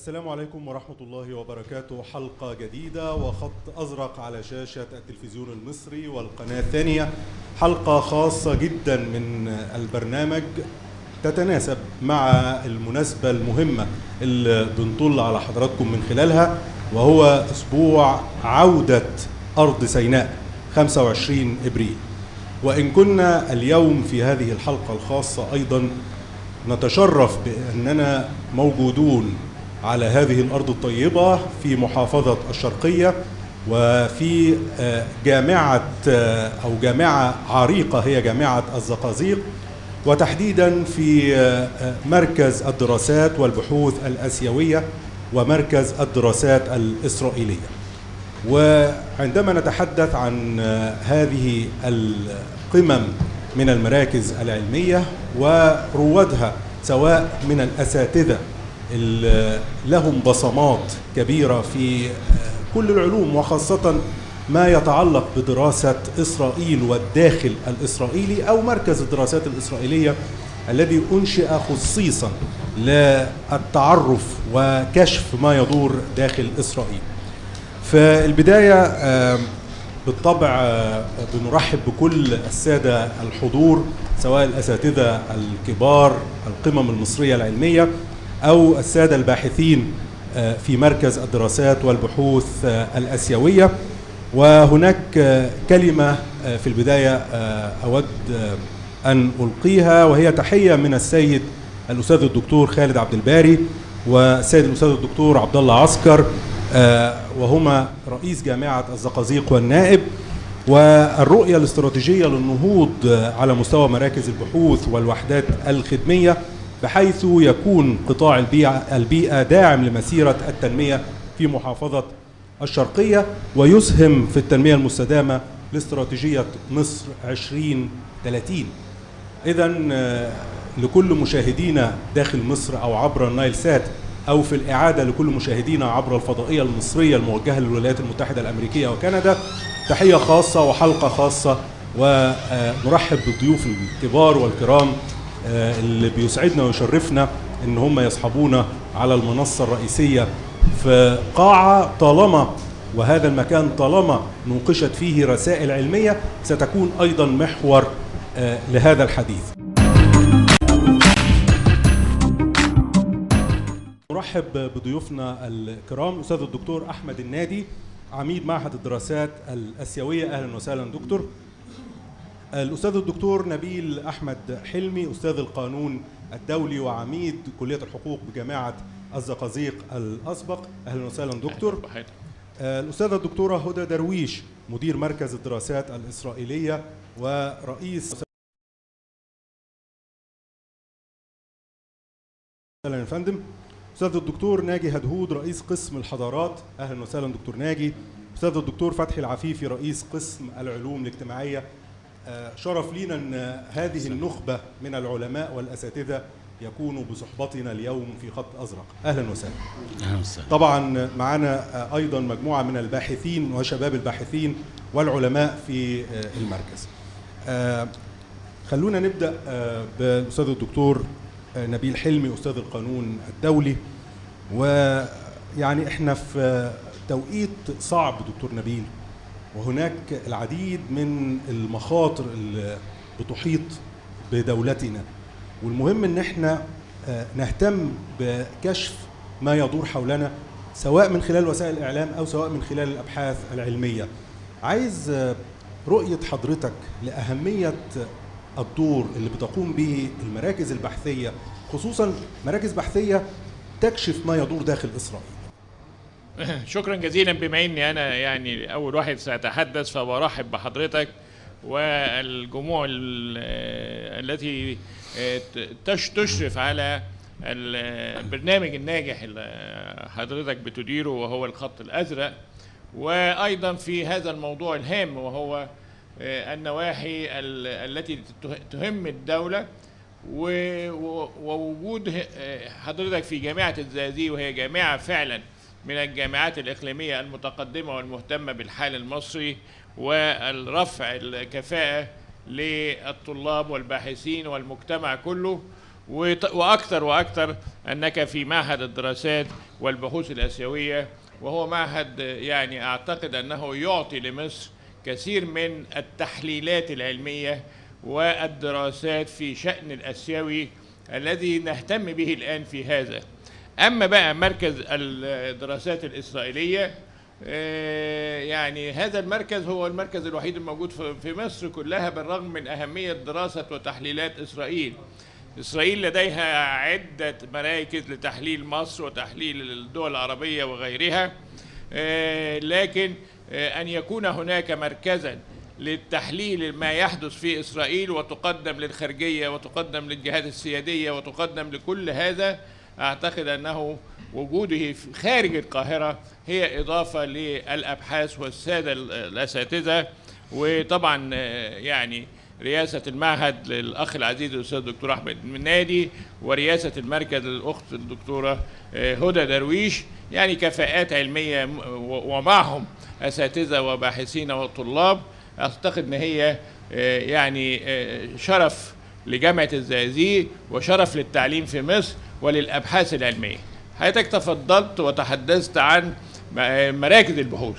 السلام عليكم ورحمة الله وبركاته. حلقة جديدة وخط أزرق على شاشة التلفزيون المصري والقناة الثانية. حلقة خاصة جدا من البرنامج تتناسب مع المناسبة المهمة اللي بنطل على حضراتكم من خلالها، وهو أسبوع عودة أرض سيناء 25 إبريل. وإن كنا اليوم في هذه الحلقة الخاصة أيضا نتشرف بأننا موجودون على هذه الأرض الطيبة في محافظة الشرقية، وفي جامعة عريقة هي جامعة الزقازيق، وتحديدا في مركز الدراسات والبحوث الآسيوية ومركز الدراسات الإسرائيلية. وعندما نتحدث عن هذه القمم من المراكز العلمية وروادها، سواء من الأساتذة اللي لهم بصمات كبيرة في كل العلوم، وخاصة ما يتعلق بدراسة إسرائيل والداخل الإسرائيلي، أو مركز الدراسات الإسرائيلية الذي أنشئ خصيصا للتعرف وكشف ما يدور داخل إسرائيل. في البداية بالطبع بنرحب بكل السادة الحضور، سواء الأساتذة الكبار القمم المصرية العلمية أو السادة الباحثين في مركز الدراسات والبحوث الآسيوية. وهناك كلمة في البداية أود أن ألقيها، وهي تحية من السيد الأستاذ الدكتور خالد عبد الباري والسيد الأستاذ الدكتور عبد الله عسكر، وهما رئيس جامعة الزقازيق والنائب. والرؤية الاستراتيجية للنهوض على مستوى مراكز البحوث والوحدات الخدمية، بحيث يكون قطاع البيئة داعم لمسيرة التنمية في محافظة الشرقية، ويسهم في التنمية المستدامة لاستراتيجية مصر 2030. إذن لكل مشاهدينا داخل مصر أو عبر النايل سات، أو في الإعادة لكل مشاهدينا عبر الفضائية المصرية الموجهة للولايات المتحدة الأمريكية وكندا، تحية خاصة وحلقة خاصة. ونرحب بالضيوف الكبار والكرام اللي بيسعدنا ويشرفنا إن هم يصحبونا على المنصة الرئيسية في قاعة طالما، وهذا المكان طالما نوقشت فيه رسائل علمية، ستكون أيضا محور لهذا الحديث. نرحب بضيوفنا الكرام الأستاذ الدكتور أحمد النادي، عميد معهد الدراسات الآسيوية. أهلا وسهلا دكتور. الأستاذ الدكتور نبيل أحمد حلمي، أستاذ القانون الدولي وعميد كلية الحقوق بجامعة الزقازيق الأسبق. أهلا وسهلا دكتور. الأستاذة الدكتورة هدى درويش، مدير مركز الدراسات الإسرائيلية ورئيس. أهلا يا فندم. أستاذ الدكتور ناجي هدهود، رئيس قسم الحضارات. أهلا وسهلا دكتور ناجي. أستاذ الدكتور فتحي العفيفي، رئيس قسم العلوم الاجتماعية. شرف لينا أن هذه النخبة من العلماء والأساتذة يكونوا بصحبتنا اليوم في خط أزرق. أهلا وسهلا. أهلا وسهلا. طبعا معنا أيضا مجموعة من الباحثين وشباب الباحثين والعلماء في المركز. خلونا نبدأ بالأستاذ الدكتور نبيل حلمي، أستاذ القانون الدولي. ويعني احنا في توقيت صعب دكتور نبيل، وهناك العديد من المخاطر اللي بتحيط بدولتنا، والمهم ان احنا نهتم بكشف ما يدور حولنا، سواء من خلال وسائل الإعلام أو سواء من خلال الأبحاث العلمية. عايز رؤية حضرتك لأهمية الدور اللي بتقوم به المراكز البحثية، خصوصا مراكز بحثية تكشف ما يدور داخل إسرائيل. شكرا جزيلا. بما اني انا يعني اول واحد سأتحدث، فبرحب بحضرتك والجموع التي تشرف على البرنامج الناجح اللي حضرتك بتديره، وهو الخط الأزرق. وأيضا في هذا الموضوع الهام، وهو النواحي التي تهم الدولة، ووجود حضرتك في جامعة الزقازيق، وهي جامعة فعلا من الجامعات الإقليمية المتقدمة والمهتمة بالحال المصري والرفع الكفاءة للطلاب والباحثين والمجتمع كله، وأكثر وأكثر أنك في معهد الدراسات والبحوث الآسيوية، وهو معهد يعني أعتقد أنه يعطي لمصر كثير من التحليلات العلمية والدراسات في شأن الآسيوي الذي نهتم به الآن في هذا. أما بقى مركز الدراسات الإسرائيلية، يعني هذا المركز هو المركز الوحيد الموجود في مصر كلها، بالرغم من أهمية دراسة وتحليلات إسرائيل. إسرائيل لديها عدة مراكز لتحليل مصر وتحليل الدول العربية وغيرها، لكن أن يكون هناك مركزا للتحليل ما يحدث في إسرائيل وتقدم للخارجية وتقدم للجهات السيادية وتقدم لكل هذا، أعتقد أنه وجوده خارج القاهرة هي إضافة للأبحاث والسادة الأساتذة. وطبعا يعني رئاسة المعهد للأخ العزيز الأستاذ الدكتور أحمد منادي، ورئاسة المركز للأخت الدكتورة هدى درويش، يعني كفاءات علمية ومعهم أساتذة وباحثين وطلاب. أعتقد أن هي يعني شرف لجامعة الزقازيق وشرف للتعليم في مصر وللأبحاث العلمية. حضرتك تفضلت وتحدثت عن مراكز البحوث.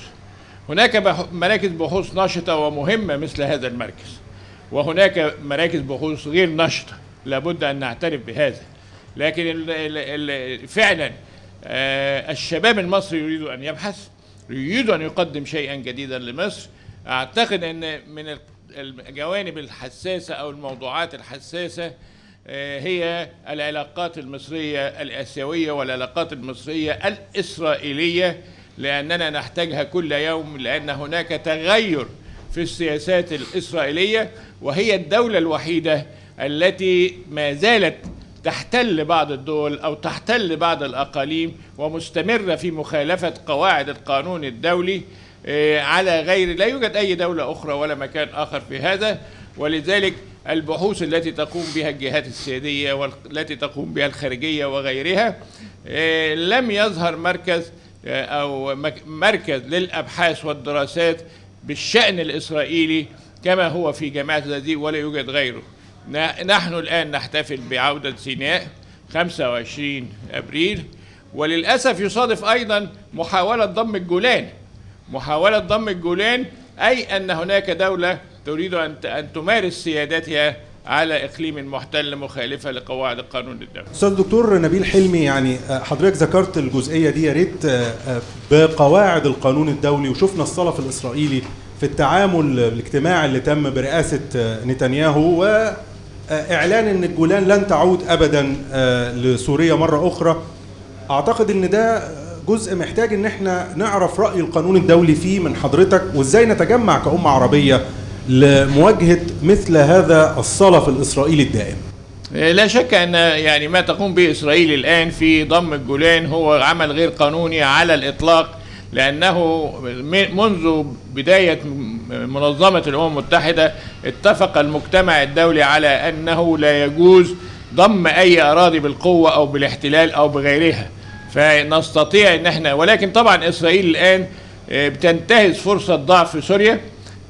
هناك مراكز بحوث نشطة ومهمة مثل هذا المركز، وهناك مراكز بحوث غير نشطة لابد أن نعترف بهذا. لكن فعلا الشباب المصري يريد أن يبحث، يريد أن يقدم شيئا جديدا لمصر. أعتقد أن من الجوانب الحساسة أو الموضوعات الحساسة هي العلاقات المصرية الآسيوية والعلاقات المصرية الإسرائيلية، لأننا نحتاجها كل يوم، لأن هناك تغير في السياسات الإسرائيلية، وهي الدولة الوحيدة التي ما زالت تحتل بعض الدول أو تحتل بعض الأقاليم ومستمرة في مخالفة قواعد القانون الدولي على غير، لا يوجد أي دولة أخرى ولا مكان آخر في هذا. ولذلك البحوث التي تقوم بها الجهات السيادية والتي تقوم بها الخارجية وغيرها، لم يظهر مركز أو مركز للأبحاث والدراسات بالشأن الإسرائيلي كما هو في جامعة الزقازيق، ولا يوجد غيره. نحن الآن نحتفل بعودة سيناء 25 أبريل، وللأسف يصادف أيضا محاولة ضم الجولان. محاولة ضم الجولان أي أن هناك دولة تريد أن تمارس سيادتها على إقليم محتل مخالفة لقواعد القانون الدولي. أستاذ الدكتور نبيل حلمي، يعني حضرتك ذكرت الجزئية دي، يا ريت بقواعد القانون الدولي، وشفنا الصلف الإسرائيلي في التعامل الاجتماعي اللي تم برئاسة نتنياهو وإعلان أن الجولان لن تعود أبدا لسوريا مرة أخرى. أعتقد أن ده جزء محتاج أن احنا نعرف رأي القانون الدولي فيه من حضرتك، وإزاي نتجمع كأمة عربية لمواجهة مثل هذا الصلف الإسرائيلي الدائم. لا شك أن يعني ما تقوم به إسرائيل الآن في ضم الجولان هو عمل غير قانوني على الإطلاق، لأنه منذ بداية منظمة الأمم المتحدة اتفق المجتمع الدولي على أنه لا يجوز ضم أي أراضي بالقوة أو بالاحتلال أو بغيرها. فنستطيع أن احنا، ولكن طبعا إسرائيل الآن بتنتهز فرصة ضعف سوريا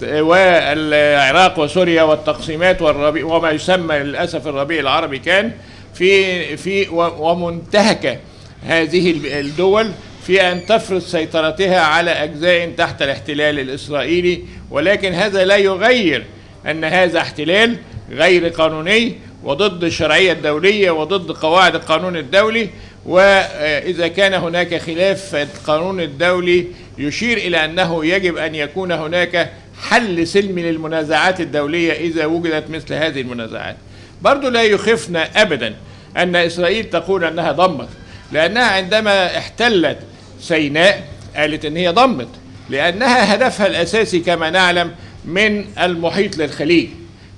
والعراق وسوريا والتقسيمات والربيع وما يسمى للأسف الربيع العربي، كان في ومنتهكة هذه الدول في أن تفرض سيطرتها على أجزاء تحت الاحتلال الإسرائيلي. ولكن هذا لا يغير أن هذا احتلال غير قانوني وضد الشرعية الدولية وضد قواعد القانون الدولي. وإذا كان هناك خلاف، القانون الدولي يشير إلى أنه يجب أن يكون هناك حل سلمي للمنازعات الدولية إذا وجدت مثل هذه المنازعات. برضو لا يخفنا أبدا أن إسرائيل تقول أنها ضمت، لأنها عندما احتلت سيناء قالت أن هي ضمت، لأنها هدفها الأساسي كما نعلم من المحيط للخليج،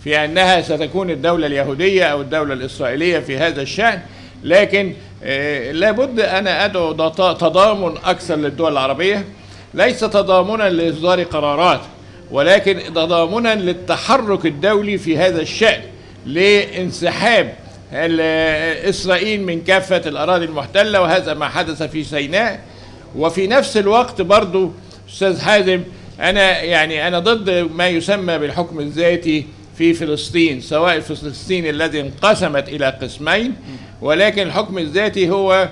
في أنها ستكون الدولة اليهودية أو الدولة الإسرائيلية في هذا الشأن. لكن لابد أنا أدعو تضامن أكثر للدول العربية، ليس تضامنا لإصدار قرارات، ولكن تضامنا للتحرك الدولي في هذا الشأن، لانسحاب إسرائيل من كافة الأراضي المحتلة، وهذا ما حدث في سيناء. وفي نفس الوقت برضو أستاذ حازم، أنا ضد ما يسمى بالحكم الذاتي في فلسطين، سواء فلسطين الذي انقسمت إلى قسمين، ولكن الحكم الذاتي هو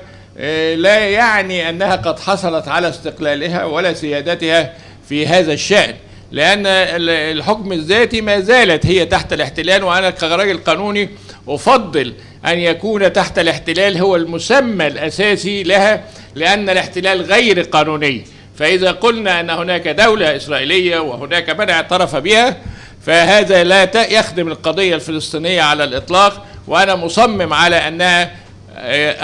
لا يعني أنها قد حصلت على استقلالها ولا سيادتها في هذا الشأن، لأن الحكم الذاتي ما زالت هي تحت الاحتلال. وأنا كراجل قانوني أفضل أن يكون تحت الاحتلال هو المسمى الأساسي لها، لأن الاحتلال غير قانوني. فإذا قلنا أن هناك دولة إسرائيلية وهناك من اعترف بها، فهذا لا يخدم القضية الفلسطينية على الإطلاق. وأنا مصمم على أنها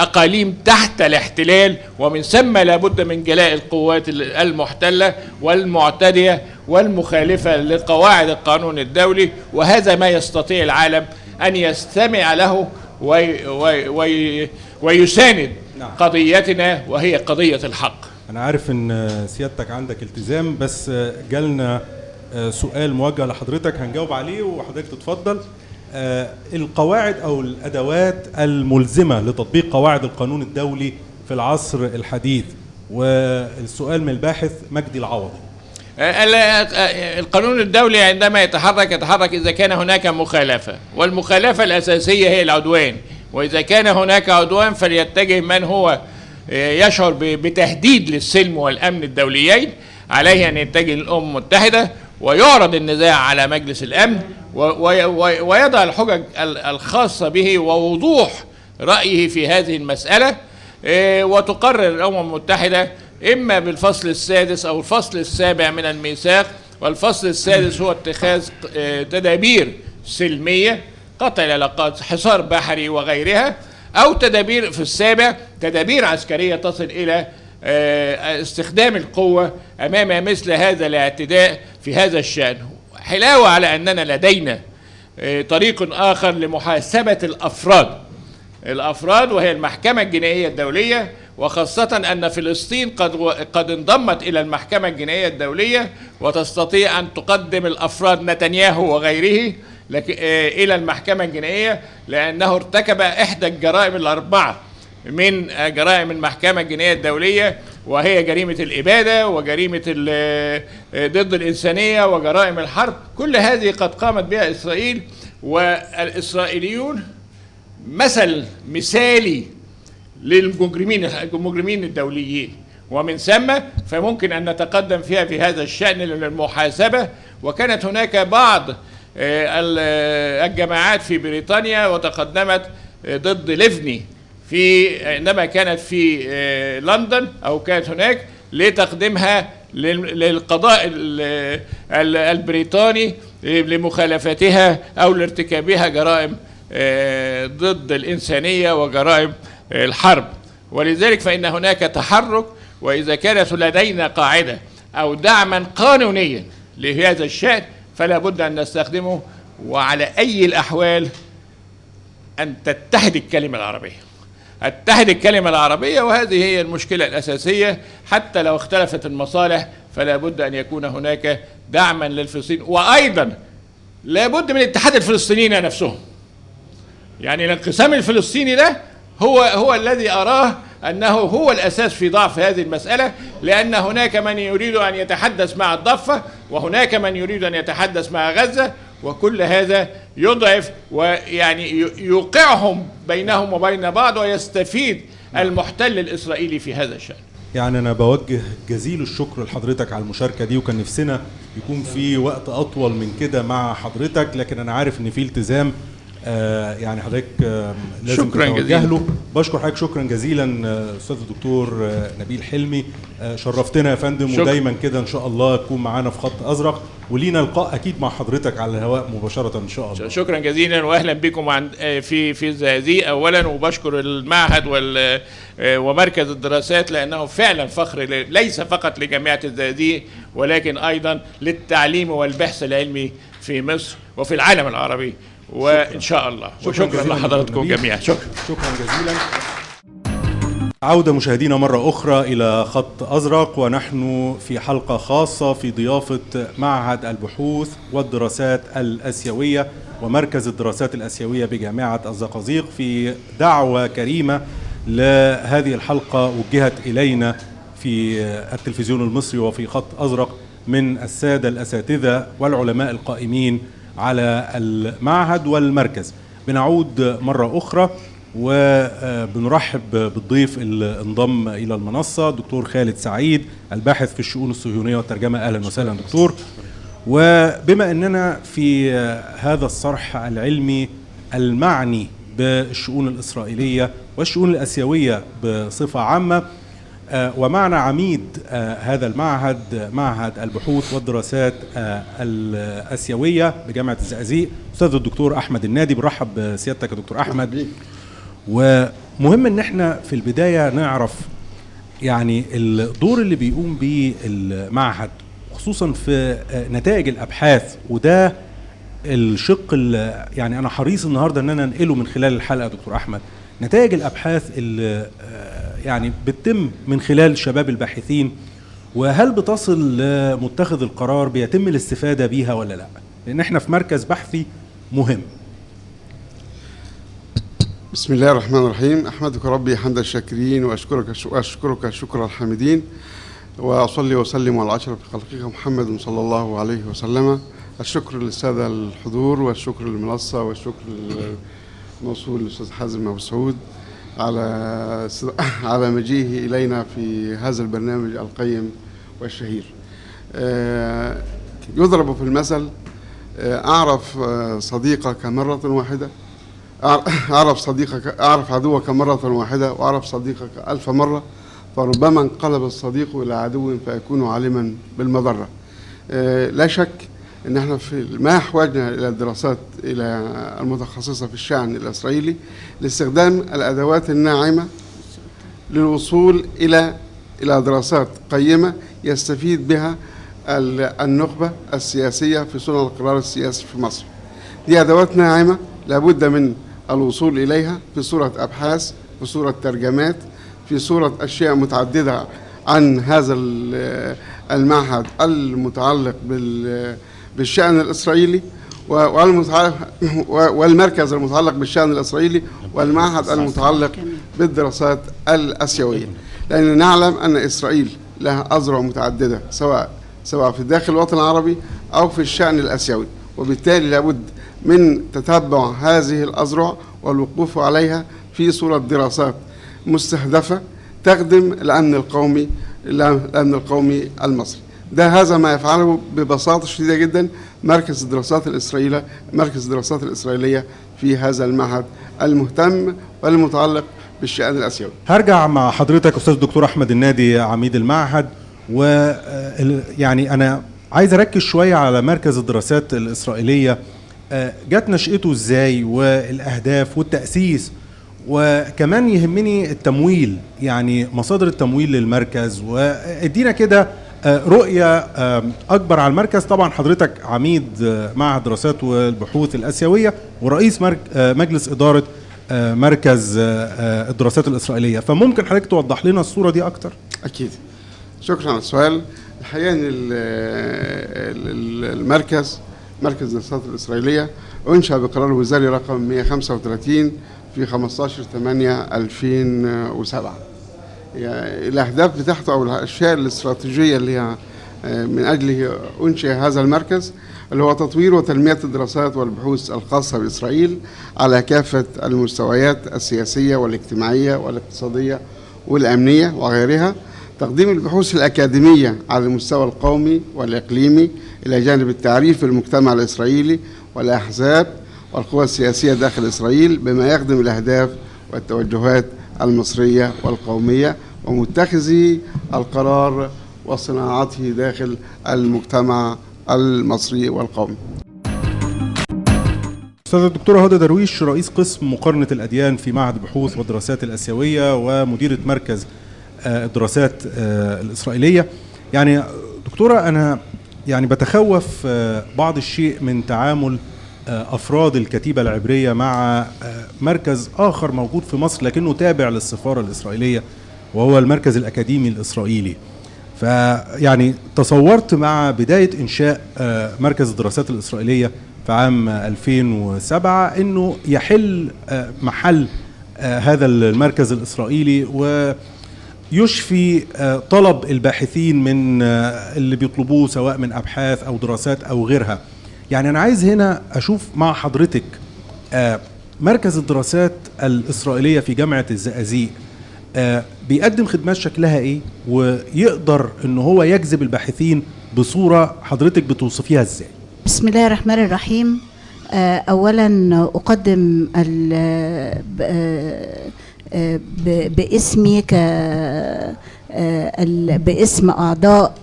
أقاليم تحت الاحتلال، ومن ثم لابد من جلاء القوات المحتلة والمعتدية والمخالفة لقواعد القانون الدولي. وهذا ما يستطيع العالم أن يستمع له ويساند قضيتنا، وهي قضية الحق. أنا عارف إن سيادتك عندك التزام، بس جالنا سؤال موجه لحضرتك هنجاوب عليه وحضرتك تتفضل. القواعد أو الأدوات الملزمة لتطبيق قواعد القانون الدولي في العصر الحديث، والسؤال من الباحث مجدي العوضي. القانون الدولي عندما يتحرك إذا كان هناك مخالفة، والمخالفة الأساسية هي العدوان. وإذا كان هناك عدوان فليتجه من هو يشعر بتهديد للسلم والأمن الدوليين، عليه أن يتجه للأمم المتحدة ويعرض النزاع على مجلس الأمن ويضع الحجج الخاصة به ووضوح رأيه في هذه المسألة، وتقرر الأمم المتحدة إما بالفصل السادس أو الفصل السابع من الميثاق. والفصل السادس هو اتخاذ تدابير سلمية، قطع العلاقات، حصار بحري وغيرها، أو تدابير في السابع تدابير عسكرية تصل إلى استخدام القوة أمام مثل هذا الاعتداء في هذا الشأن. حلاوة على أننا لدينا طريق آخر لمحاسبة الأفراد وهي المحكمة الجنائية الدولية، وخاصة أن فلسطين قد انضمت إلى المحكمة الجنائية الدولية، وتستطيع أن تقدم الأفراد نتنياهو وغيره إلى المحكمة الجنائية، لأنه ارتكب إحدى الجرائم الأربعة من جرائم المحكمة الجنائية الدولية، وهي جريمة الإبادة وجريمة ضد الإنسانية وجرائم الحرب. كل هذه قد قامت بها إسرائيل، والإسرائيليون مثل مثالي للمجرمين الدوليين، ومن ثم فممكن أن نتقدم فيها في هذا الشأن للمحاسبة. وكانت هناك بعض الجماعات في بريطانيا وتقدمت ضد ليفني عندما كانت في لندن، أو كانت هناك لتقديمها للقضاء البريطاني لمخالفتها أو لارتكابها جرائم ضد الإنسانية وجرائم الحرب. ولذلك فإن هناك تحرك، وإذا كانت لدينا قاعدة أو دعما قانونيا لهذا الشأن فلا بد أن نستخدمه، وعلى أي الأحوال أن تتحد الكلمة العربية. وهذه هي المشكلة الأساسية. حتى لو اختلفت المصالح فلا بد أن يكون هناك دعما للفلسطينيين، وأيضا لا بد من اتحاد الفلسطينيين نفسهم. يعني الانقسام الفلسطيني ده هو الذي أراه أنه هو الأساس في ضعف هذه المسألة، لأن هناك من يريد أن يتحدث مع الضفة، وهناك من يريد أن يتحدث مع غزة، وكل هذا يضعف ويعني يوقعهم بينهم وبين بعض، ويستفيد المحتل الإسرائيلي في هذا الشأن. يعني أنا بوجه جزيل الشكر لحضرتك على المشاركة دي، وكان نفسنا يكون في وقت أطول من كده مع حضرتك، لكن أنا عارف إن في التزام يعني حضرتك لازم تتوجه له. بشكر حضرتك شكرا جزيلا أستاذ الدكتور نبيل حلمي، شرفتنا يا فندم، ودايما كده إن شاء الله تكون معانا في خط أزرق، ولينا لقاء أكيد مع حضرتك على الهواء مباشرة إن شاء الله. شكرا جزيلا وأهلا بكم في الزقازيق أولا، وبشكر المعهد ومركز الدراسات، لأنه فعلا فخر ليس فقط لجامعة الزقازيق ولكن أيضا للتعليم والبحث العلمي في مصر وفي العالم العربي، وإن شاء الله. وشكرا لحضراتكم جميعا. شكرا جزيلا. عودة مشاهدينا مرة أخرى إلى خط أزرق، ونحن في حلقة خاصة في ضيافة معهد البحوث والدراسات الآسيوية ومركز الدراسات الآسيوية بجامعة الزقازيق، في دعوة كريمة لهذه الحلقة وجهت إلينا في التلفزيون المصري وفي خط أزرق من السادة الأساتذة والعلماء القائمين على المعهد والمركز. بنعود مرة أخرى وبنرحب بالضيف اللي انضم إلى المنصة، دكتور خالد سعيد، الباحث في الشؤون الصهيونية والترجمة. أهلا وسهلا دكتور. وبما أننا في هذا الصرح العلمي المعني بالشؤون الإسرائيلية والشؤون الآسيوية بصفة عامة، ومعنا عميد هذا المعهد، معهد البحوث والدراسات الآسيوية بجامعة الزقازيق، أستاذ الدكتور أحمد النادي. برحب بسيادتك يا دكتور أحمد. ومهم ان احنا في البداية نعرف يعني الدور اللي بيقوم به المعهد خصوصا في نتائج الابحاث، وده الشق اللي يعني انا حريص النهارده ان انا انقله من خلال الحلقة. دكتور احمد، نتائج الابحاث اللي يعني بتتم من خلال شباب الباحثين، وهل بتصل لمتخذ القرار بيتم الاستفادة بيها ولا لا؟ لان احنا في مركز بحثي مهم. بسم الله الرحمن الرحيم. أحمدك ربي حمد الشاكرين، وأشكرك شكر الحامدين، وأصلي وسلم على أشرف خلقك محمد صلى الله عليه وسلم. الشكر للسادة الحضور، والشكر للمنصة، والشكر الموصول للأستاذ حازم أبو سعود على مجيئه إلينا في هذا البرنامج القيم والشهير. يضرب في المثل: أعرف صديقك مرة واحدة، أعرف عدوك مرة واحدة، وأعرف صديقك 1000 مرة، فربما انقلب الصديق إلى عدو فيكون عالما بالمضرة. لا شك أن احنا ما أحوجنا إلى الدراسات إلى المتخصصة في الشأن الإسرائيلي لاستخدام الأدوات الناعمة للوصول إلى دراسات قيمة يستفيد بها النخبة السياسية في صنع القرار السياسي في مصر. دي أدوات ناعمة لابد من الوصول إليها في صورة أبحاث، في صورة ترجمات، في صورة أشياء متعددة عن هذا المعهد المتعلق بالشأن الإسرائيلي، والمركز المتعلق بالشأن الإسرائيلي، والمعهد المتعلق بالدراسات الآسيوية. لأن نعلم أن إسرائيل لها أذرع متعددة سواء في داخل الوطن العربي أو في الشأن الآسيوي، وبالتالي لابد من تتبع هذه الأذرع والوقوف عليها في صورة دراسات مستهدفة تخدم الأمن القومي المصري. هذا ما يفعله ببساطة شديدة جدا مركز الدراسات الإسرائيلية في هذا المعهد المهتم والمتعلق بالشأن الآسيوي. هرجع مع حضرتك أستاذ الدكتور أحمد النادي عميد المعهد، ويعني أنا عايز أركز شوية على مركز الدراسات الإسرائيلية. جات نشأته ازاي، والاهداف والتأسيس، وكمان يهمني التمويل، يعني مصادر التمويل للمركز، وادينا كده رؤية اكبر على المركز. طبعا حضرتك عميد معهد الدراسات والبحوث الآسيوية ورئيس مجلس إدارة مركز الدراسات الإسرائيلية، فممكن حضرتك توضح لنا الصورة دي اكتر؟ اكيد، شكرا على السؤال. الحقيقة ان مركز الدراسات الإسرائيلية أنشأ بقرار وزاري رقم 135 في 15/8/2007. يعني الأهداف بتاعته أو الأشياء الاستراتيجية اللي هي من أجله أنشئ هذا المركز، اللي هو تطوير وتنمية الدراسات والبحوث الخاصة بإسرائيل على كافة المستويات السياسية والاجتماعية والاقتصادية والأمنية وغيرها، تقديم البحوث الأكاديمية على المستوى القومي والإقليمي إلى جانب التعريف بالمجتمع الإسرائيلي والأحزاب والقوى السياسية داخل إسرائيل بما يخدم الأهداف والتوجهات المصرية والقومية ومتخذي القرار وصناعته داخل المجتمع المصري والقومي. أستاذ الدكتورة هدى درويش، رئيس قسم مقارنة الأديان في معهد البحوث والدراسات الآسيوية ومديرة مركز الدراسات الإسرائيلية. يعني دكتورة، أنا يعني بتخوف بعض الشيء من تعامل أفراد الكتيبة العبرية مع مركز آخر موجود في مصر لكنه تابع للسفارة الإسرائيلية، وهو المركز الأكاديمي الإسرائيلي. فيعني تصورت مع بداية إنشاء مركز الدراسات الإسرائيلية في عام 2007 أنه يحل محل هذا المركز الإسرائيلي ويشفي طلب الباحثين من اللي بيطلبوه سواء من أبحاث أو دراسات أو غيرها. يعني أنا عايز هنا أشوف مع حضرتك مركز الدراسات الإسرائيلية في جامعة الزقازيق بيقدم خدمات شكلها إيه، ويقدر إن هو يجذب الباحثين بصورة حضرتك بتوصفيها إزاي؟ بسم الله الرحمن الرحيم. أولا أقدم باسمي باسم أعضاء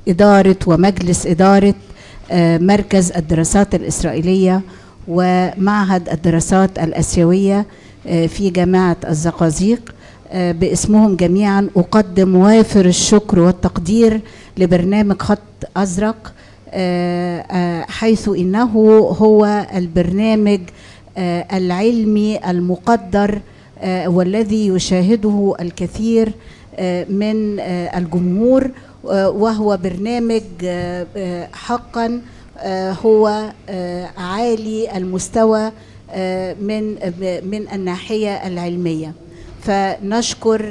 إدارة ومجلس إدارة مركز الدراسات الإسرائيلية ومعهد الدراسات الآسيوية في جامعة الزقازيق، باسمهم جميعا أقدم وافر الشكر والتقدير لبرنامج خط أزرق، حيث إنه هو البرنامج العلمي المقدر والذي يشاهده الكثير من الجمهور، وهو برنامج حقا هو عالي المستوى من الناحية العلمية. فنشكر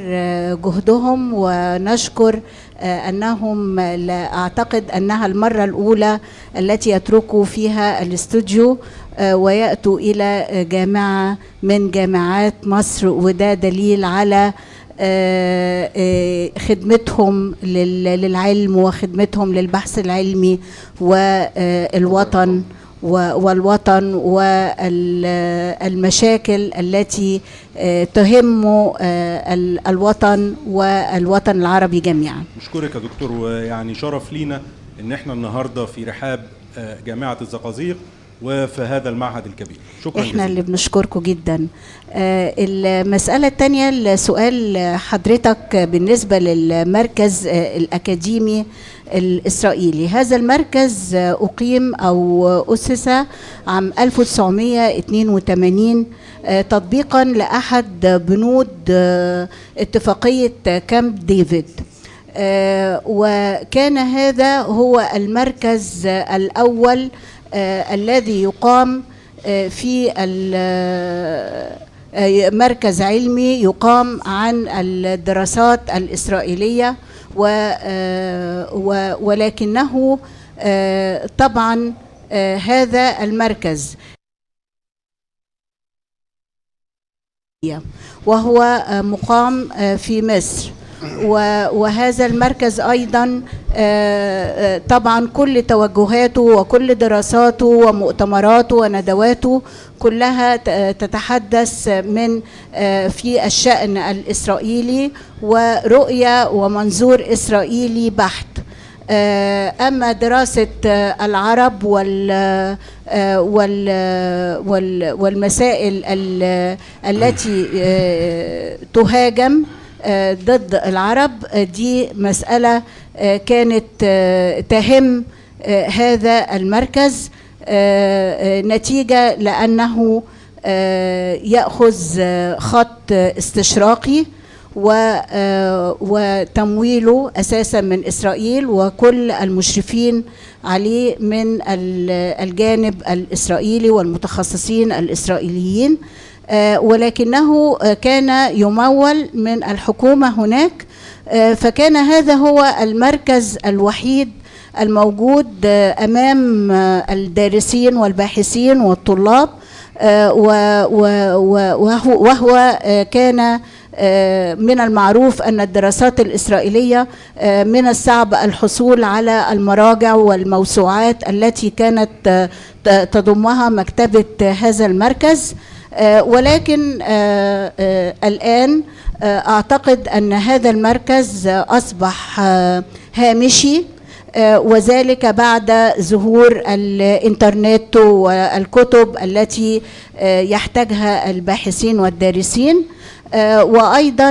جهدهم ونشكر أنهم، لا أعتقد أنها المرة الأولى التي يتركوا فيها الاستوديو ويأتوا إلى جامعة من جامعات مصر، وده دليل على خدمتهم للعلم وخدمتهم للبحث العلمي والوطن والمشاكل التي تهم الوطن والوطن العربي جميعا. مشكورك يا دكتور، ويعني شرف لينا ان احنا النهارده في رحاب جامعة الزقازيق وفي هذا المعهد الكبير. شكرا احنا جزيلا. اللي بنشكركم جدا. المسألة الثانية لسؤال حضرتك بالنسبة للمركز الأكاديمي الإسرائيلي، هذا المركز أقيم أو أسس عام 1982 تطبيقا لأحد بنود اتفاقية كامب ديفيد، وكان هذا هو المركز الأول الذي يقام في مركز علمي يقام عن الدراسات الإسرائيلية، ولكنه طبعا هذا المركز وهو مقام في مصر، وهذا المركز أيضا طبعا كل توجهاته وكل دراساته ومؤتمراته وندواته كلها تتحدث من في الشأن الإسرائيلي ورؤية ومنظور إسرائيلي بحت. أما دراسة العرب والمسائل التي تهاجم ضد العرب، دي مسألة كانت تهم هذا المركز نتيجة لأنه يأخذ خط استشراقي وتمويله أساسا من إسرائيل، وكل المشرفين عليه من الجانب الإسرائيلي والمتخصصين الإسرائيليين، ولكنه كان يمول من الحكومة هناك. فكان هذا هو المركز الوحيد الموجود أمام الدارسين والباحثين والطلاب، وهو كان من المعروف أن الدراسات الإسرائيلية من الصعب الحصول على المراجع والموسوعات التي كانت تضمها مكتبة هذا المركز، ولكن الآن أعتقد أن هذا المركز أصبح هامشي، وذلك بعد ظهور الإنترنت والكتب التي يحتاجها الباحثين والدارسين، وأيضا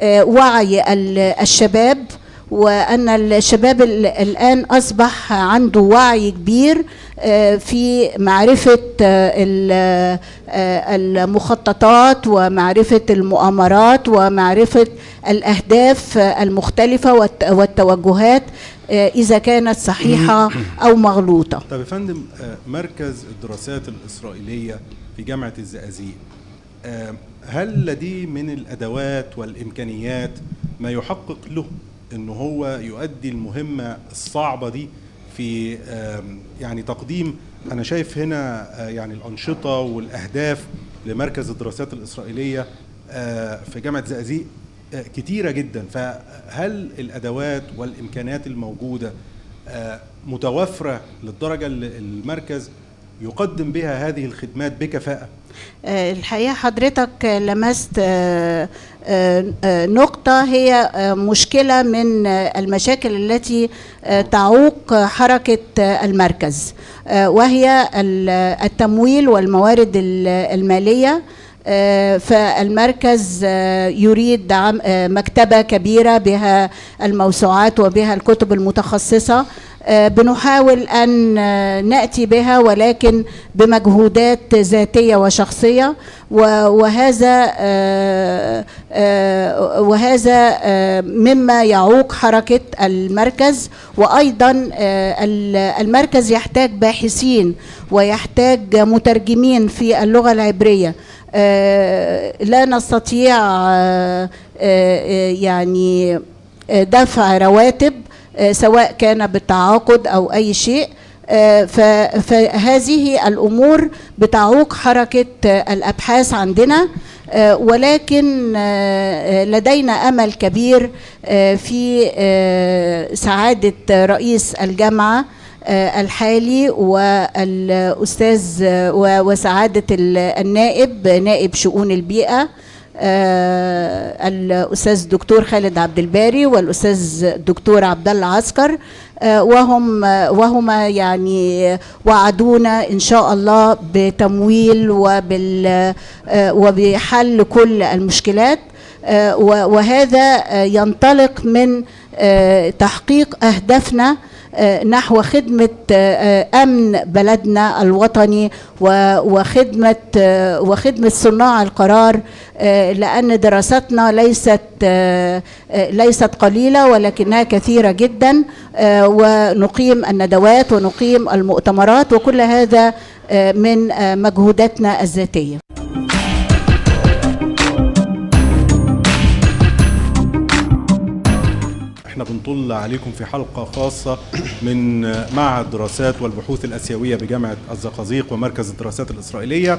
وعي الشباب، وأن الشباب الآن أصبح عنده وعي كبير في معرفة المخططات ومعرفة المؤامرات ومعرفة الأهداف المختلفة والتوجهات إذا كانت صحيحة أو مغلوطة. طيب يا فندم، مركز الدراسات الإسرائيلية في جامعة الزقازيق، هل لديه من الأدوات والإمكانيات ما يحقق له أنه هو يؤدي المهمة الصعبة دي في يعني تقديم، أنا شايف هنا يعني الأنشطة والأهداف لمركز الدراسات الإسرائيلية في جامعة زقازيق كتيرة جدا، فهل الأدوات والإمكانيات الموجودة متوفرة للدرجة اللي المركز يقدم بها هذه الخدمات بكفاءة؟ الحقيقة حضرتك لمست نقطة هي مشكلة من المشاكل التي تعوق حركة المركز، وهي التمويل والموارد المالية. فالمركز يريد مكتبة كبيرة بها الموسوعات وبها الكتب المتخصصة، بنحاول أن نأتي بها ولكن بمجهودات ذاتية وشخصية، وهذا مما يعوق حركة المركز. وأيضا المركز يحتاج باحثين ويحتاج مترجمين في اللغة العبرية. لا نستطيع يعني دفع رواتب سواء كان بالتعاقد أو أي شيء، فهذه الأمور بتعوق حركة الأبحاث عندنا. ولكن لدينا أمل كبير في سعادة رئيس الجامعة الحالي والأستاذ وسعادة النائب، نائب شؤون البيئة الأستاذ الدكتور خالد عبد الباري والأستاذ الدكتور عبد الله عسكر، وهما يعني وعدونا إن شاء الله بتمويل وبحل كل المشكلات. وهذا ينطلق من تحقيق أهدافنا نحو خدمة أمن بلدنا الوطني وخدمة صناع القرار، لأن دراستنا ليست قليلة ولكنها كثيرة جدا، ونقيم الندوات ونقيم المؤتمرات، وكل هذا من مجهوداتنا الذاتية. احنا بنطل عليكم في حلقة خاصة من معهد الدراسات والبحوث الآسيوية بجامعة الزقازيق ومركز الدراسات الإسرائيلية،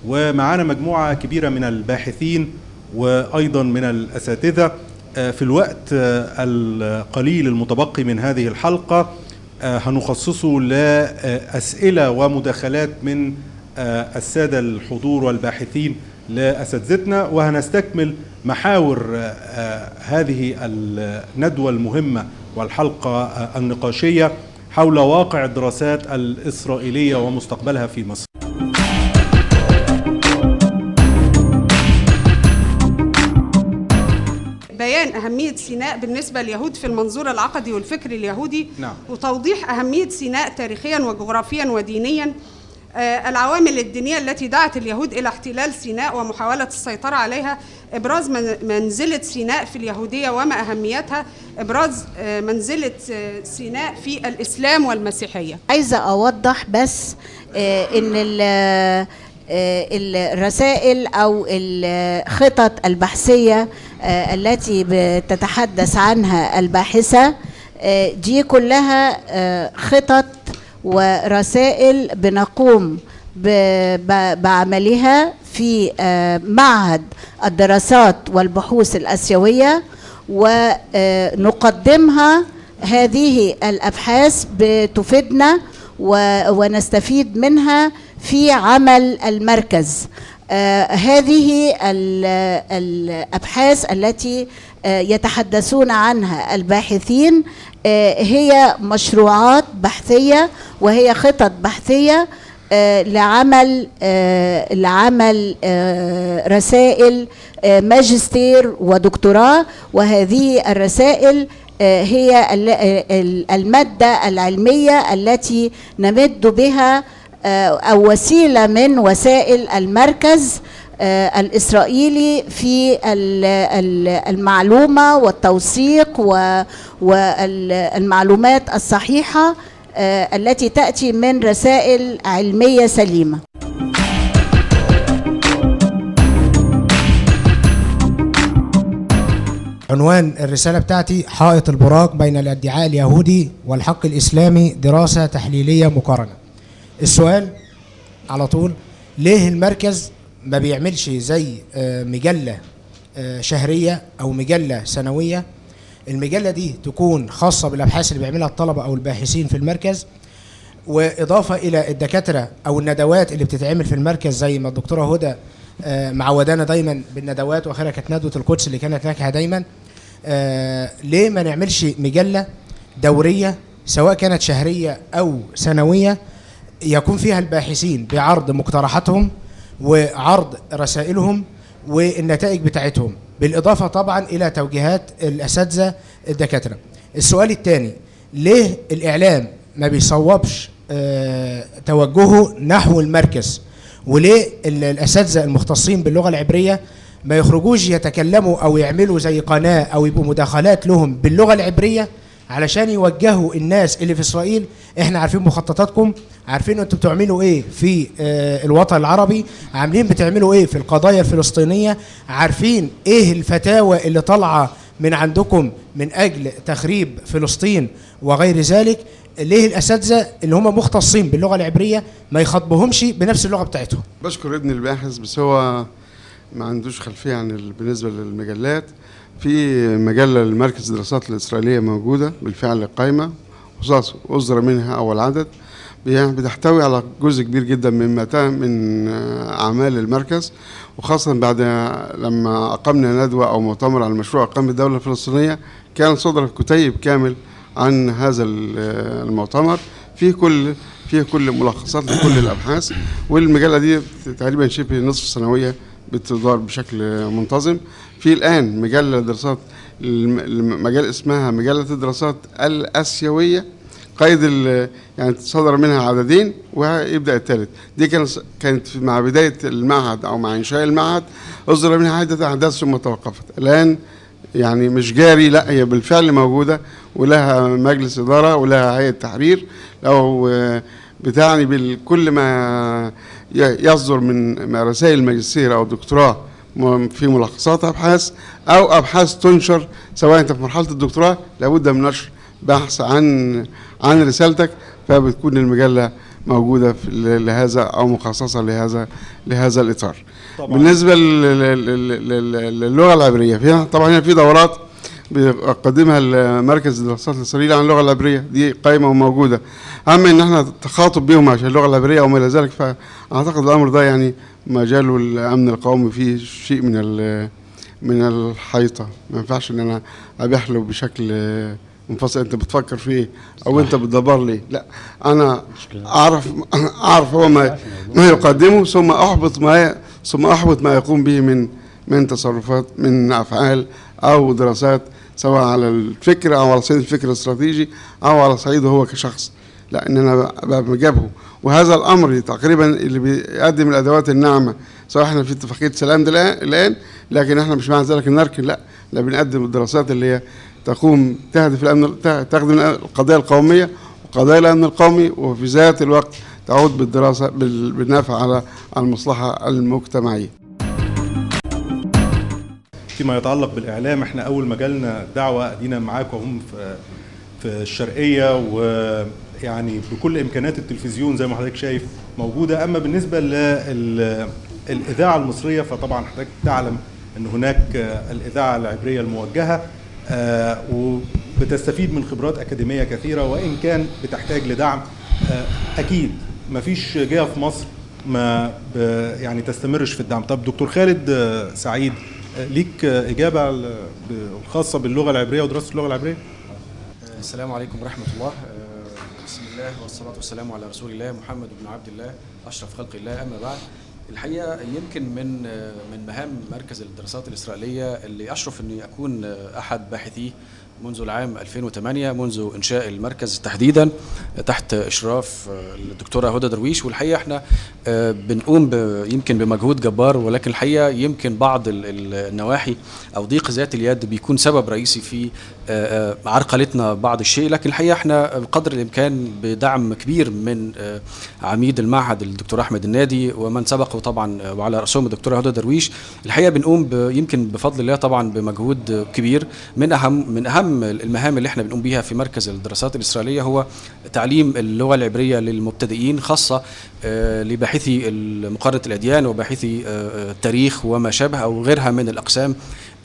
ومعانا مجموعة كبيرة من الباحثين وأيضا من الأساتذة. في الوقت القليل المتبقي من هذه الحلقة هنخصصه لأسئلة ومداخلات من السادة الحضور والباحثين لأساتذتنا، وهنستكمل محاور هذه الندوة المهمة والحلقة النقاشية حول واقع الدراسات الإسرائيلية ومستقبلها في مصر. بيان أهمية سيناء بالنسبة لليهود في المنظور العقدي والفكري اليهودي. نعم. وتوضيح أهمية سيناء تاريخيا وجغرافيا ودينيا، العوامل الدينية التي دعت اليهود إلى احتلال سيناء ومحاولة السيطرة عليها، إبراز منزلة سيناء في اليهودية وما أهميتها، إبراز منزلة سيناء في الإسلام والمسيحية. عايزة أوضح بس إن الرسائل أو الخطط البحثية التي بتتحدث عنها الباحثة دي كلها خطط ورسائل بنقوم بعملها في معهد الدراسات والبحوث الآسيوية، ونقدمها. هذه الأبحاث بتفيدنا ونستفيد منها في عمل المركز. هذه الأبحاث التي يتحدثون عنها الباحثين هي مشروعات بحثية وهي خطط بحثية لعمل رسائل ماجستير ودكتوراه، وهذه الرسائل هي المادة العلمية التي نمد بها أو وسيلة من وسائل المركز الإسرائيلي في المعلومة والتوثيق والمعلومات الصحيحة التي تأتي من رسائل علمية سليمة. عنوان الرسالة بتاعتي حائط البراق بين الادعاء اليهودي والحق الإسلامي، دراسة تحليلية مقارنة. السؤال على طول، ليه المركز ما بيعملش زي مجلة شهرية أو مجلة سنوية؟ المجلة دي تكون خاصة بالأبحاث اللي بيعملها الطلبة أو الباحثين في المركز، وإضافة إلى الدكاترة أو الندوات اللي بتتعمل في المركز، زي ما الدكتورة هدى معودانا دايما بالندوات، واخرها كانت ندوة القدس اللي كانت ناجحة دايما. ليه ما نعملش مجلة دورية سواء كانت شهرية أو سنوية، يكون فيها الباحثين بعرض مقترحاتهم وعرض رسائلهم والنتائج بتاعتهم، بالإضافة طبعا إلى توجيهات الأساتذة الدكاترة. السؤال الثاني، ليه الإعلام ما بيصوبش توجهه نحو المركز؟ وليه الأساتذة المختصين باللغة العبرية ما يخرجوش يتكلموا أو يعملوا زي قناة أو يبقوا مداخلات لهم باللغة العبرية علشان يوجهوا الناس اللي في إسرائيل؟ احنا عارفين مخططاتكم، عارفين انتوا بتعملوا ايه في الوطن العربي، عاملين بتعملوا ايه في القضايا الفلسطينية، عارفين ايه الفتاوى اللي طالعة من عندكم من أجل تخريب فلسطين وغير ذلك. ليه الأساتذة اللي هم مختصين باللغة العبرية ما يخاطبوهمش بنفس اللغة بتاعتهم؟ بشكر ابن الباحث، بس هو ما عندوش خلفية عن بالنسبة للمجلات. في مجلة لمركز الدراسات الإسرائيلية موجودة بالفعل قائمة، خصوصا أصدر منها أول عدد، بتحتوي على جزء كبير جدا من أعمال المركز، وخاصة بعد لما أقمنا ندوة أو مؤتمر على مشروع إقامة الدولة الفلسطينية، كان صدر كتيب كامل عن هذا المؤتمر فيه كل ملخصات لكل الأبحاث. والمجلة دي تقريبا شبه نصف سنوية بتدار بشكل منتظم. في الآن مجلة دراسات، المجال اسمها مجلة الدراسات الآسيوية، قيد يعني صدر منها عددين ويبدأ الثالث. دي كانت مع بداية المعهد أو مع إنشاء المعهد، أصدر منها عدة أحداث ثم توقفت. الآن يعني مش جاري، لا هي بالفعل موجودة ولها مجلس إدارة ولها هيئة تحرير، لو بتعني بكل ما يصدر من رسائل الماجستير أو الدكتوراه في ملخصات أبحاث أو أبحاث تنشر، سواء أنت في مرحلة الدكتوراه لابد من نشر بحث عن رسالتك، فبتكون المجلة موجودة لهذا أو مخصصة لهذا الإطار. طبعا. بالنسبة للغة العبرية، فيها طبعا في دورات بيقدمها المركز الدراسات الإسرائيلية عن اللغة العبرية، دي قائمة وموجودة. أما إن احنا تخاطب بيهم عشان اللغة العبرية أو ما إلى ذلك، فأعتقد الأمر ده يعني مجاله الأمن القومي فيه شيء من الحيطة، ما ينفعش إن أنا أبيح له بشكل منفصل. أنت بتفكر في إيه أو أنت بتدبر لي؟ لا، أنا أعرف هو ما يقدمه، ثم أحبط ما يقوم به من تصرفات، من أفعال أو دراسات، سواء على الفكر أو على صعيد الفكر الاستراتيجي أو على صعيده هو كشخص. لا، إن أنا بجابه. وهذا الأمر تقريبا اللي بيقدم الأدوات الناعمة، سواء احنا في اتفاقية سلام الآن، لكن احنا مش معنى ذلك نركن، لا بنقدم الدراسات اللي هي تهدف الأمن، تخدم القضايا القومية وقضايا الأمن القومي، وفي ذات الوقت تعود بالدراسة بالنفع على المصلحة المجتمعية. فيما يتعلق بالإعلام، احنا أول ما جالنا دعوة أدينا معاكم هم في الشرقية، ويعني بكل إمكانات التلفزيون زي ما حضرتك شايف موجودة. أما بالنسبة للإذاعة المصرية، فطبعا حضرتك تعلم أن هناك الإذاعة العبرية الموجهة، وبتستفيد من خبرات أكاديمية كثيرة، وإن كان بتحتاج لدعم. أكيد ما فيش جهة في مصر ما يعني تستمرش في الدعم. طب دكتور خالد سعيد، ليك إجابة خاصة باللغة العبرية ودراسة اللغة العبرية؟ السلام عليكم ورحمة الله. بسم الله والصلاة والسلام على رسول الله محمد بن عبد الله أشرف خلق الله. أما بعد، الحقيقة يمكن من مهام مركز الدراسات الإسرائيلية اللي أشرف أني أكون أحد باحثيه منذ العام 2008 منذ إنشاء المركز تحديدا تحت إشراف الدكتورة هدى درويش. والحقيقة احنا بنقوم يمكن بمجهود جبار، ولكن الحقيقة يمكن بعض النواحي أو ضيق ذات اليد بيكون سبب رئيسي في عرقلتنا بعض الشيء. لكن الحقيقة احنا بقدر الإمكان بدعم كبير من عميد المعهد الدكتور أحمد النادي ومن سبقه طبعا وعلى رأسهم الدكتورة هدى درويش، الحقيقة بنقوم يمكن بفضل الله طبعا بمجهود كبير. من أهم المهام اللي احنا بنقوم بيها في مركز الدراسات الإسرائيلية هو تعليم اللغة العبرية للمبتدئين، خاصة لباحثي مقارنة الأديان وباحثي التاريخ وما شابه أو غيرها من الأقسام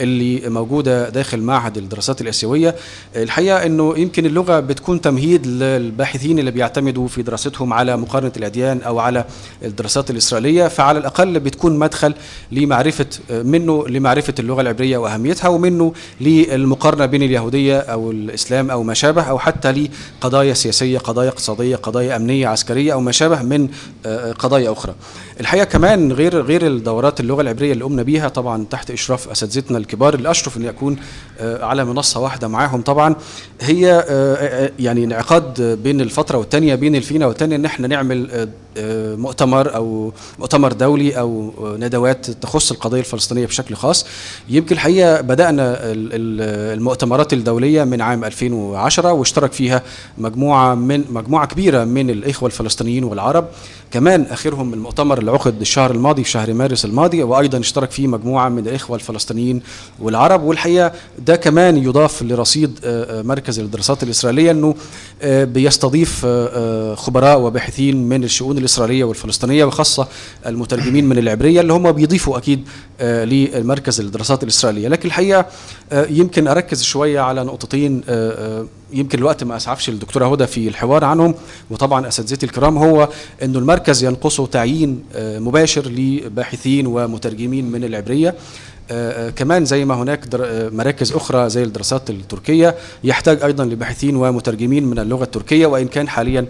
اللي موجودة داخل معهد الدراسات الآسيوية. الحقيقة أنه يمكن اللغة بتكون تمهيد للباحثين اللي بيعتمدوا في دراستهم على مقارنة الأديان أو على الدراسات الإسرائيلية، فعلى الأقل بتكون مدخل لمعرفة اللغة العبرية وأهميتها، ومنه للمقارنة بين اليهودية أو الإسلام أو ما شابه، أو حتى لقضايا سياسية، قضايا اقتصادية، قضايا أمنية عسكرية أو ما شابه من قضايا أخرى. الحقيقة كمان غير الدورات اللغة العبرية اللي قمنا بيها طبعا تحت إشراف أساتذتنا الكبار اللي أشرف أن يكون على منصة واحدة معاهم، طبعا هي يعني انعقاد بين الفترة والتانية، بين الفينة والتانية، ان احنا نعمل مؤتمر او مؤتمر دولي او ندوات تخص القضية الفلسطينية بشكل خاص. يمكن الحقيقة بدأنا المؤتمرات الدولية من عام 2010 واشترك فيها مجموعة كبيرة من الإخوة الفلسطينيين والعرب. كمان آخرهم المؤتمر اللي عقد الشهر الماضي في شهر مارس الماضي، وأيضا اشترك فيه مجموعة من الإخوة الفلسطينيين والعرب. والحقيقة ده كمان يضاف لرصيد مركز الدراسات الإسرائيلية أنه بيستضيف خبراء وباحثين من الشؤون الإسرائيلية والفلسطينية، وخاصة المترجمين من العبرية اللي هم بيضيفوا أكيد للمركز الدراسات الإسرائيلية. لكن الحقيقة يمكن أركز شوية على نقطتين يمكن الوقت ما أسعفش الدكتورة هدى في الحوار عنهم، وطبعا أساتذتي الكرام، هو أنه المركز ينقصه تعيين مباشر لباحثين ومترجمين من العبرية. كمان زي ما هناك مراكز أخرى زي الدراسات التركية يحتاج أيضا لباحثين ومترجمين من اللغة التركية، وإن كان حاليا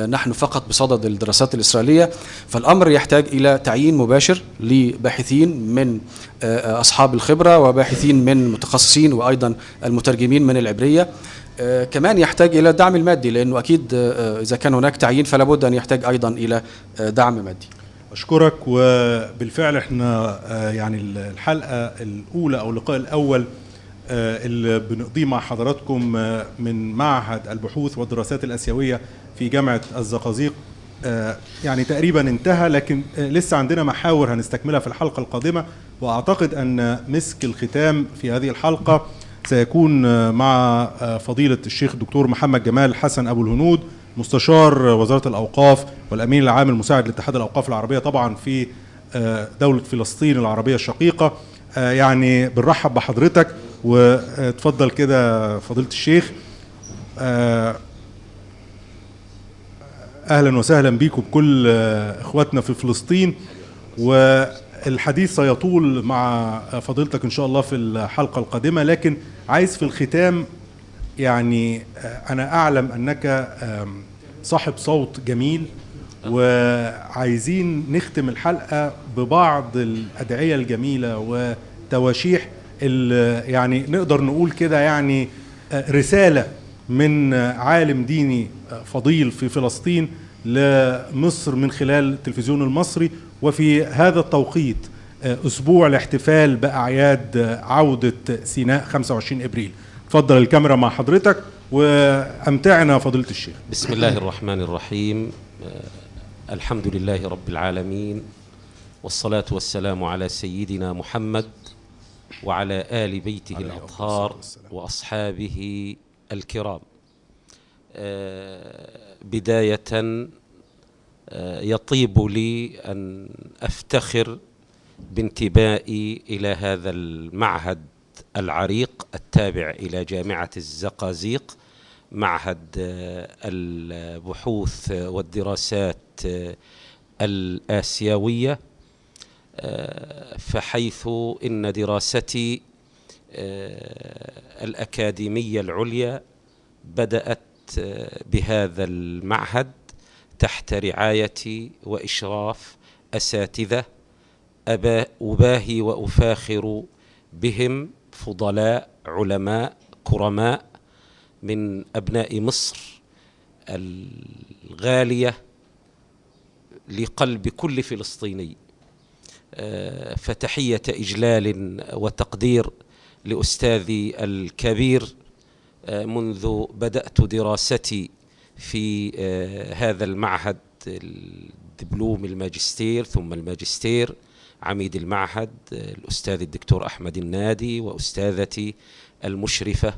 نحن فقط بصدد الدراسات الإسرائيلية، فالأمر يحتاج إلى تعيين مباشر لباحثين من أصحاب الخبرة وباحثين من متخصصين وأيضا المترجمين من العبرية. كمان يحتاج إلى الدعم المادي، لأنه أكيد إذا كان هناك تعيين فلا بد أن يحتاج أيضا إلى دعم مادي. أشكرك. وبالفعل احنا يعني الحلقة الأولى أو اللقاء الأول اللي بنقضيه مع حضراتكم من معهد البحوث والدراسات الآسيوية في جامعة الزقازيق يعني تقريبا انتهى، لكن لسه عندنا محاور هنستكملها في الحلقة القادمة. وأعتقد أن مسك الختام في هذه الحلقة سيكون مع فضيلة الشيخ الدكتور محمد جمال حسن أبو الهنود، مستشار وزارة الأوقاف والأمين العام المساعد لاتحاد الأوقاف العربية طبعا في دولة فلسطين العربية الشقيقة. يعني بنرحب بحضرتك، وتفضل كده فضيلة الشيخ. أهلا وسهلا بيكم بكل إخواتنا في فلسطين، والحديث سيطول مع فضيلتك إن شاء الله في الحلقة القادمة. لكن عايز في الختام، يعني أنا أعلم أنك صاحب صوت جميل، وعايزين نختم الحلقة ببعض الأدعية الجميلة وتواشيح يعني نقدر نقول كده يعني رسالة من عالم ديني فضيل في فلسطين لمصر من خلال التلفزيون المصري، وفي هذا التوقيت أسبوع الاحتفال بأعياد عودة سيناء 25 إبريل. تفضل الكاميرا مع حضرتك وأمتعنا فضيلة الشيخ. بسم الله الرحمن الرحيم. الحمد لله رب العالمين، والصلاة والسلام على سيدنا محمد وعلى آل بيته الأطهار وأصحابه الكرام. بداية يطيب لي أن أفتخر بانتمائي إلى هذا المعهد العريق التابع إلى جامعة الزقازيق، معهد البحوث والدراسات الآسيوية، فحيث إن دراستي الأكاديمية العليا بدأت بهذا المعهد تحت رعاية وإشراف أساتذة أباهي وأفاخر بهم، فضلاء علماء كرماء من أبناء مصر الغالية لقلب كل فلسطيني. فتحية إجلال وتقدير لأستاذي الكبير. منذ بدأت دراستي في هذا المعهد الدبلوم الماجستير ثم الماجستير، عميد المعهد الأستاذ الدكتور أحمد النادي وأستاذتي المشرفة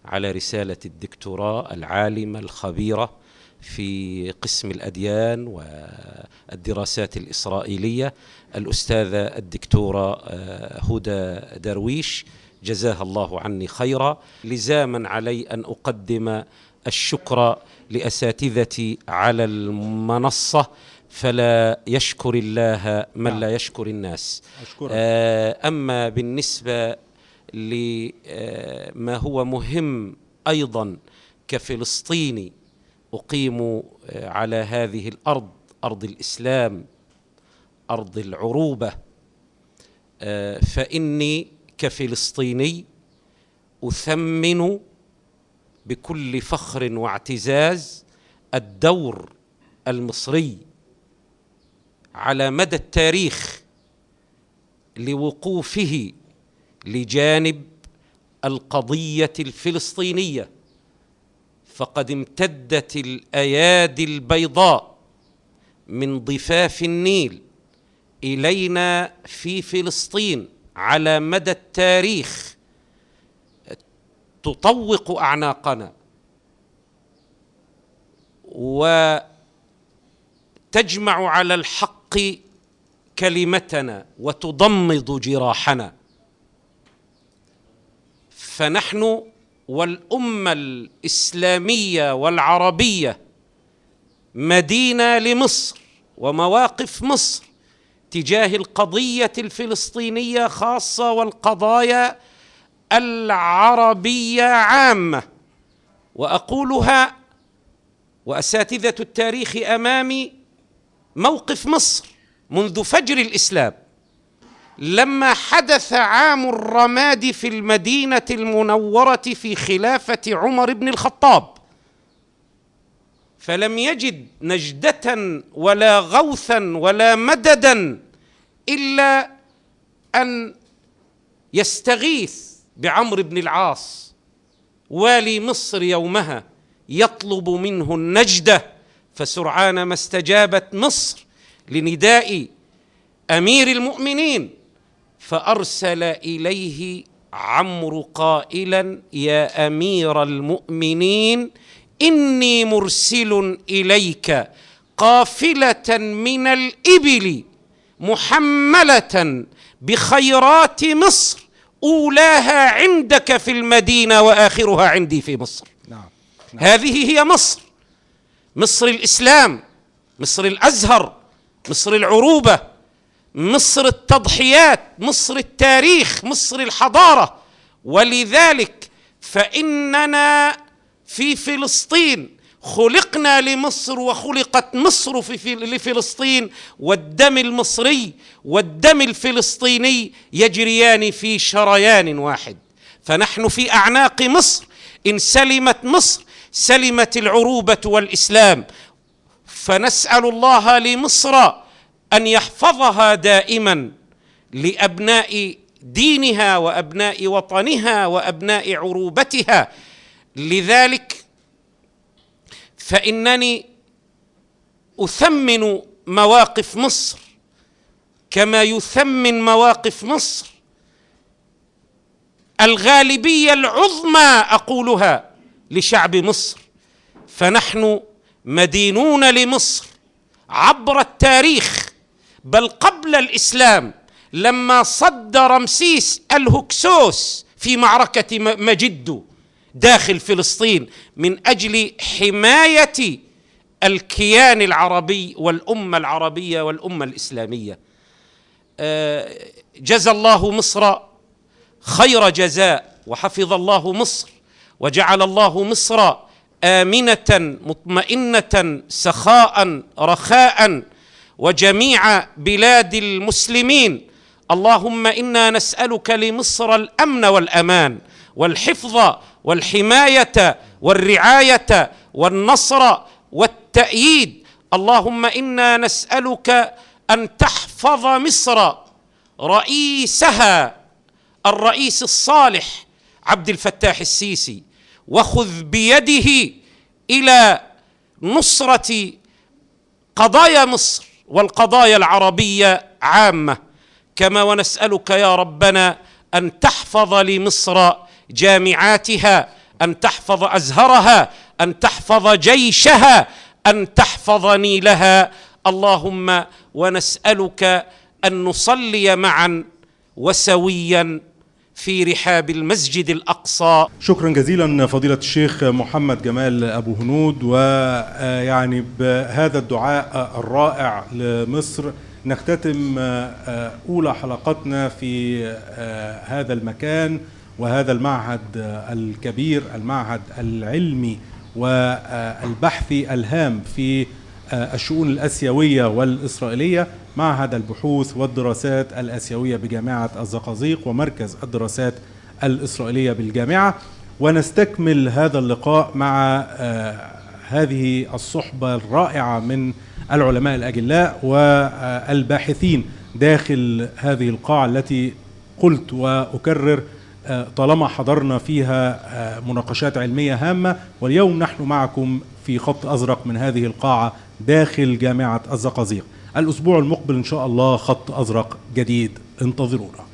على رسالة الدكتوراه العالمة الخبيرة في قسم الأديان والدراسات الإسرائيلية الأستاذة الدكتورة هدى درويش، جزاها الله عني خيرا. لزاما علي أن أقدم الشكر لأساتذتي على المنصة، فلا يشكر الله من لا يشكر الناس. أما بالنسبة لما هو مهم أيضا كفلسطيني أقيم على هذه الأرض، أرض الإسلام، أرض العروبة، فإني كفلسطيني أثمن بكل فخر واعتزاز الدور المصري على مدى التاريخ لوقوفه لجانب القضية الفلسطينية، فقد امتدت الأيادي البيضاء من ضفاف النيل إلينا في فلسطين على مدى التاريخ، تطوق أعناقنا وتجمع على الحق كلمتنا وتضمد جراحنا. فنحن والأمة الإسلامية والعربية مدينة لمصر، ومواقف مصر تجاه القضية الفلسطينية خاصة والقضايا العربية عامة. وأقولها وأساتذة التاريخ أمامي، موقف مصر منذ فجر الإسلام لما حدث عام الرماد في المدينة المنورة في خلافة عمر بن الخطاب، فلم يجد نجدة ولا غوثا ولا مددا إلا أن يستغيث بعمرو بن العاص والي مصر يومها، يطلب منه النجدة، فسرعان ما استجابت مصر لنداء أمير المؤمنين، فأرسل إليه عمرو قائلا: يا أمير المؤمنين، إني مرسل إليك قافلة من الإبل محملة بخيرات مصر، أولاها عندك في المدينة وآخرها عندي في مصر. هذه هي مصر، مصر الإسلام، مصر الأزهر، مصر العروبة، مصر التضحيات، مصر التاريخ، مصر الحضارة. ولذلك فإننا في فلسطين خلقنا لمصر، وخلقت مصر لفلسطين، والدم المصري والدم الفلسطيني يجريان في شريان واحد. فنحن في أعناق مصر، إن سلمت مصر سلمت العروبة والإسلام. فنسأل الله لمصر أن يحفظها دائما لأبناء دينها وأبناء وطنها وأبناء عروبتها. لذلك فإنني أثمن مواقف مصر كما يثمن مواقف مصر الغالبية العظمى، أقولها لشعب مصر. فنحن مدينون لمصر عبر التاريخ، بل قبل الإسلام لما صد رمسيس الهكسوس في معركة مجدو داخل فلسطين من أجل حماية الكيان العربي والأمة العربية والأمة الإسلامية. جزى الله مصر خير جزاء، وحفظ الله مصر، وجعل الله مصر آمنة مطمئنة سخاء رخاء، وجميع بلاد المسلمين. اللهم إنا نسألك لمصر الأمن والأمان، والحفظ والحماية والرعاية والنصر والتأييد. اللهم إنا نسألك أن تحفظ مصر، رئيسها الرئيس الصالح عبد الفتاح السيسي، وخذ بيده إلى نصرة قضايا مصر والقضايا العربية عامة. كما ونسألك يا ربنا أن تحفظ لمصر جامعاتها، أن تحفظ أزهرها، أن تحفظ جيشها، أن تحفظ نيلها. اللهم ونسألك أن نصلي معا وسويا في رحاب المسجد الأقصى. شكرا جزيلا فضيلة الشيخ محمد جمال أبو هنود. ويعني بهذا الدعاء الرائع لمصر نختتم أولى حلقتنا في هذا المكان وهذا المعهد الكبير، المعهد العلمي والبحثي الهام في الشؤون الآسيوية والإسرائيلية، معهد البحوث والدراسات الآسيوية بجامعة الزقازيق ومركز الدراسات الإسرائيلية بالجامعة. ونستكمل هذا اللقاء مع هذه الصحبة الرائعة من العلماء الأجلاء والباحثين داخل هذه القاعة التي قلت وأكرر طالما حضرنا فيها مناقشات علمية هامة. واليوم نحن معكم في خط أزرق من هذه القاعة داخل جامعة الزقازيق. الأسبوع المقبل إن شاء الله خط أزرق جديد، انتظرونا.